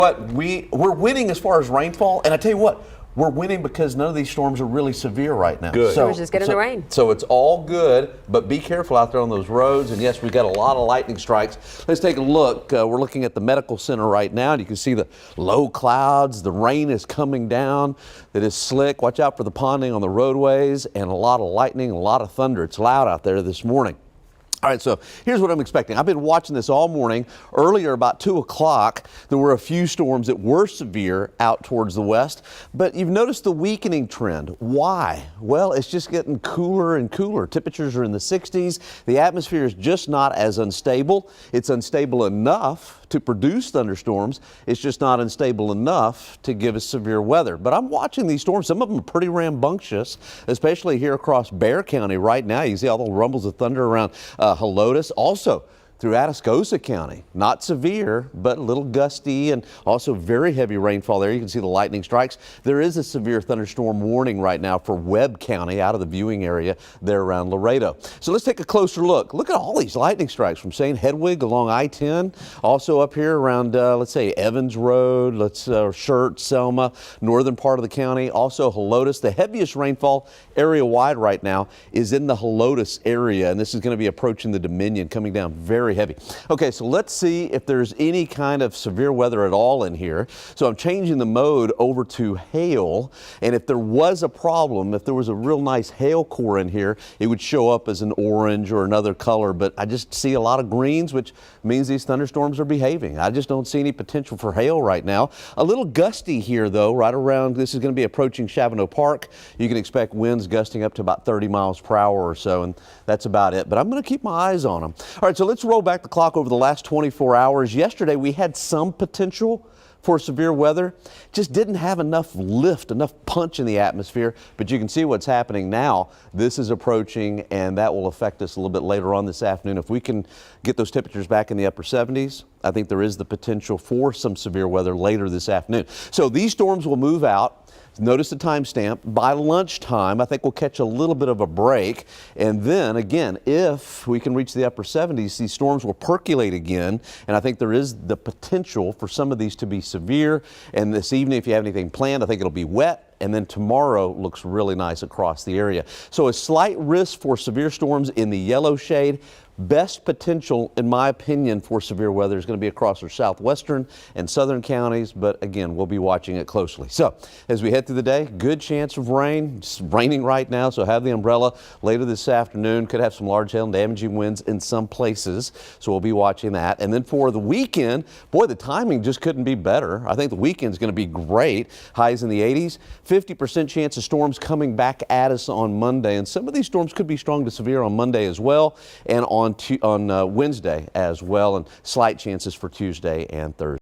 But we're winning as far as rainfall, and I tell you what, we're winning because none of these storms are really severe right now. Good. So we're just getting the rain. So it's all good, but be careful out there on those roads. And yes, we've got a lot of lightning strikes. Let's take a look. We're looking at the medical center right now, and you can see the low clouds. The rain is coming down. It is slick. Watch out for the ponding on the roadways, and a lot of lightning, a lot of thunder. It's loud out there this morning. All right, so here's what I'm expecting. I've been watching this all morning. Earlier, about 2 o'clock, there were a few storms that were severe out towards the west, but you've noticed the weakening trend. Why? Well, it's just getting cooler and cooler. Temperatures are in the 60s. The atmosphere is just not as unstable. It's unstable enough to produce thunderstorms. It's just not unstable enough to give us severe weather. But I'm watching these storms. Some of them are pretty rambunctious, especially here across Bexar County right now. You can see all the rumbles of thunder around Helotes. Also through Atascosa County. Not severe, but a little gusty and also very heavy rainfall there. You can see the lightning strikes. There is a severe thunderstorm warning right now for Webb County out of the viewing area there around Laredo. So let's take a closer look. Look at all these lightning strikes from St. Hedwig along I-10. Also up here around, let's say, Evans Road, Shirt, Selma, northern part of the county. Also Helotes. The heaviest rainfall area-wide right now is in the Helotes area, and this is going to be approaching the Dominion, coming down very heavy. Okay, so let's see if there's any kind of severe weather at all in here. So I'm changing the mode over to hail, and if there was a problem, if there was a real nice hail core in here, it would show up as an orange or another color, but I just see a lot of greens, which means these thunderstorms are behaving. I just don't see any potential for hail right now. A little gusty here though, right around, this is going to be approaching Chavano Park. You can expect winds gusting up to about 30 miles per hour or so, and that's about it, but I'm going to keep my eyes on them. All right, so let's roll back the clock over the last 24 hours. Yesterday we had some potential for severe weather, just didn't have enough lift, enough punch in the atmosphere, but you can see what's happening now. This is approaching, and that will affect us a little bit later on this afternoon. If we can get those temperatures back in the upper 70s, I think there is the potential for some severe weather later this afternoon. So these storms will move out. Notice the timestamp. By lunchtime, I think we'll catch a little bit of a break. And then again, if we can reach the upper 70s, these storms will percolate again. And I think there is the potential for some of these to be severe. And this evening, if you have anything planned, I think it'll be wet. And then tomorrow looks really nice across the area. So a slight risk for severe storms in the yellow shade. Best potential, in my opinion, for severe weather is going to be across our southwestern and southern counties, but again, we'll be watching it closely. So as we head through the day, good chance of rain. It's raining right now, so have the umbrella. Later this afternoon, could have some large hail and damaging winds in some places, so we'll be watching that. And then for the weekend, boy, the timing just couldn't be better. I think the weekend's going to be great. Highs in the 80s, 50% chance of storms coming back at us on Monday, and some of these storms could be strong to severe on Monday as well, and on Wednesday as well, and slight chances for Tuesday and Thursday.